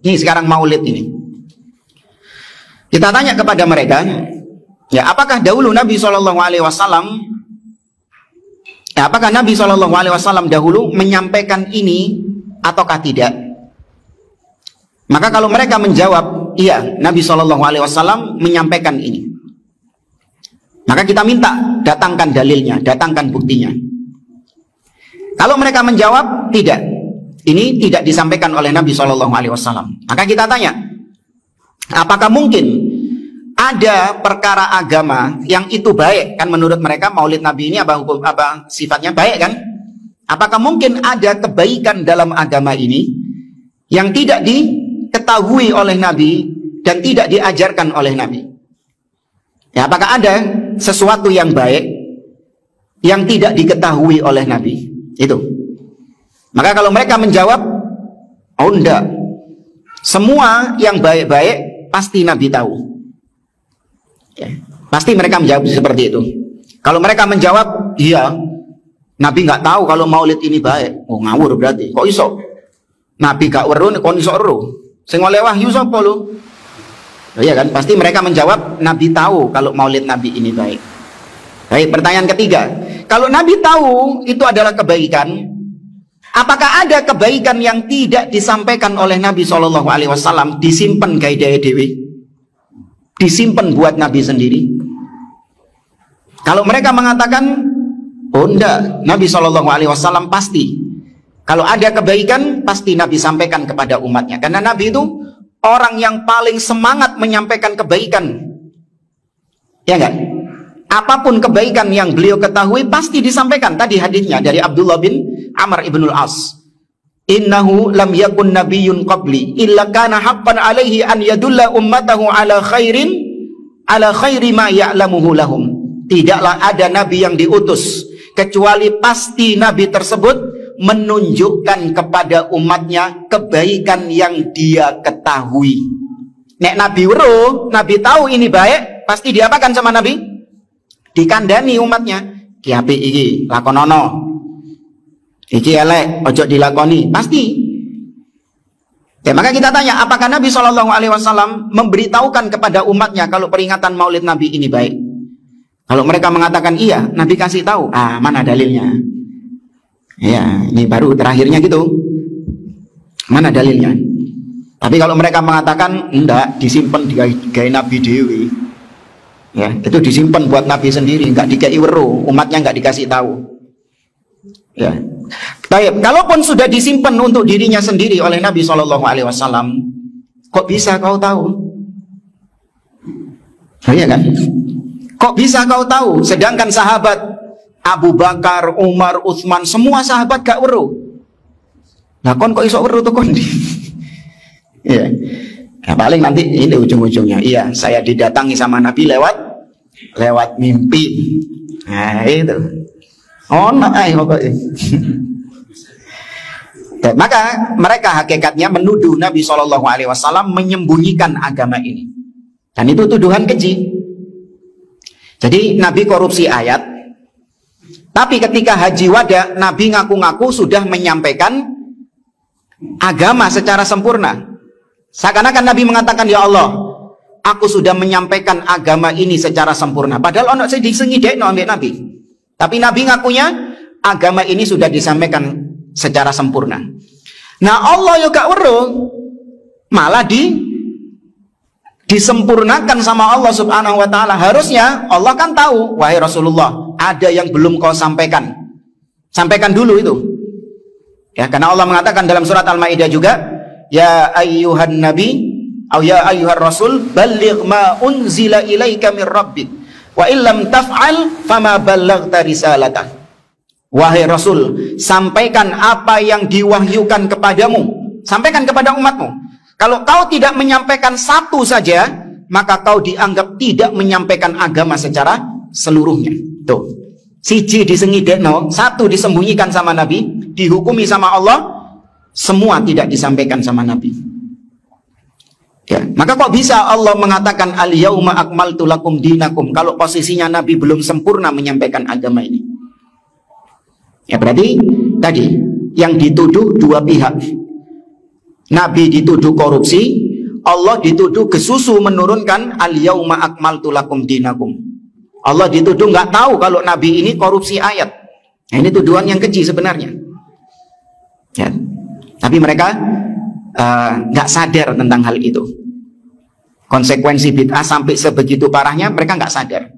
Ini sekarang maulid ini. Kita tanya kepada mereka, ya apakah dahulu Nabi SAW, apakah Nabi SAW dahulu menyampaikan ini ataukah tidak? Maka kalau mereka menjawab, iya, Nabi SAW menyampaikan ini. Maka kita minta, datangkan dalilnya, datangkan buktinya. Kalau mereka menjawab, tidak, ini tidak disampaikan oleh Nabi SAW. Maka kita tanya, apakah mungkin ada perkara agama yang itu baik? Kan menurut mereka maulid Nabi ini apa sifatnya baik kan? Apakah mungkin ada kebaikan dalam agama ini yang tidak diketahui oleh Nabi dan tidak diajarkan oleh Nabi? Ya, apakah ada sesuatu yang baik yang tidak diketahui oleh Nabi? Itu. Maka kalau mereka menjawab, oh enggak, semua yang baik-baik pasti Nabi tahu. Ya, pasti mereka menjawab seperti itu. Kalau mereka menjawab, iya, Nabi nggak tahu kalau maulid ini baik. Oh ngawur berarti. Kok iso? Nabi gak weruh, kok iso weruh? Sing oleh wahyu sapa lho? Oh, iya kan? Pasti mereka menjawab, Nabi tahu kalau maulid Nabi ini baik. Baik, pertanyaan ketiga. Kalau Nabi tahu itu adalah kebaikan, apakah ada kebaikan yang tidak disampaikan oleh Nabi SAW, disimpan gawe dewi? Disimpan buat Nabi sendiri? Kalau mereka mengatakan, oh enggak, Nabi SAW pasti, kalau ada kebaikan pasti Nabi sampaikan kepada umatnya. Karena Nabi itu orang yang paling semangat menyampaikan kebaikan. Ya enggak? Apapun kebaikan yang beliau ketahui pasti disampaikan. Tadi hadisnya dari Abdullah bin Amr ibn al-As, innahu lam yakun nabiyyun qabli illa kana haqqan alaihi an yadulla ummatahu ala khairi ma ya'lamuhu lahum. Tidaklah ada nabi yang diutus kecuali pasti nabi tersebut menunjukkan kepada umatnya kebaikan yang dia ketahui. Nek nabi weruh, nabi tahu ini baik, pasti diapakan sama nabi? Dikandani umatnya, ki apik iki lakonono, iki elek ojo dilakoni, pasti. Ya, maka kita tanya, apakah Nabi SAW memberitahukan kepada umatnya kalau peringatan maulid Nabi ini baik? Kalau mereka mengatakan iya, Nabi kasih tahu. Ah, mana dalilnya? Ya, ini baru terakhirnya gitu. Mana dalilnya? Tapi kalau mereka mengatakan enggak, disimpan di gaya Nabi Dewi. Ya, itu disimpan buat Nabi sendiri, enggak dikei weruh, umatnya enggak dikasih tahu. Ya. Baik, kalaupun sudah disimpan untuk dirinya sendiri oleh Nabi SAW, kok bisa kau tahu? Oh, iya kan? Kok bisa kau tahu? Sedangkan sahabat Abu Bakar, Umar, Utsman, semua sahabat gak weruh. Nah, kon kok iso weruh tuh kon? Ya. Nah, paling nanti ini ujung-ujungnya, iya, saya didatangi sama Nabi lewat mimpi. Nah, itu. Oh, nah, pokoknya. Dan maka mereka hakikatnya menuduh Nabi SAW menyembunyikan agama ini. Dan itu tuduhan keji. Jadi Nabi korupsi ayat. Tapi ketika haji wada, Nabi ngaku-ngaku sudah menyampaikan agama secara sempurna. Seakan-akan Nabi mengatakan, ya Allah, aku sudah menyampaikan agama ini secara sempurna. Padahal ono sing disengidekno ambek Nabi. Tapi Nabi ngakunya agama ini sudah disampaikan secara sempurna. Nah, Allah juga weruh, malah disempurnakan sama Allah Subhanahu wa taala. Harusnya Allah kan tahu, wahai Rasulullah, ada yang belum kau sampaikan. Sampaikan dulu itu. Ya, karena Allah mengatakan dalam surat Al-Maidah juga, ya ayyuhan nabi atau ya ayyuhar rasul balligh ma unzila ilaika mir rabbik wa illam taf'al fama ballaghta risalatah. Wahai Rasul, sampaikan apa yang diwahyukan kepadamu, sampaikan kepada umatmu. Kalau kau tidak menyampaikan satu saja, maka kau dianggap tidak menyampaikan agama secara seluruhnya. Tuh, siji disengidekno, satu disembunyikan sama Nabi, dihukumi sama Allah, semua tidak disampaikan sama Nabi. Ya, maka kok bisa Allah mengatakan al-yauma akmaltu lakum dinakum kalau posisinya Nabi belum sempurna menyampaikan agama ini? Ya, berarti tadi yang dituduh dua pihak. Nabi dituduh korupsi, Allah dituduh kesusu menurunkan al-yauma akmaltu lakum dinakum. Allah dituduh nggak tahu kalau Nabi ini korupsi ayat. Nah, ini tuduhan yang keji sebenarnya. Ya. Tapi mereka nggak sadar tentang hal itu. Konsekuensi bid'ah sampai sebegitu parahnya mereka nggak sadar.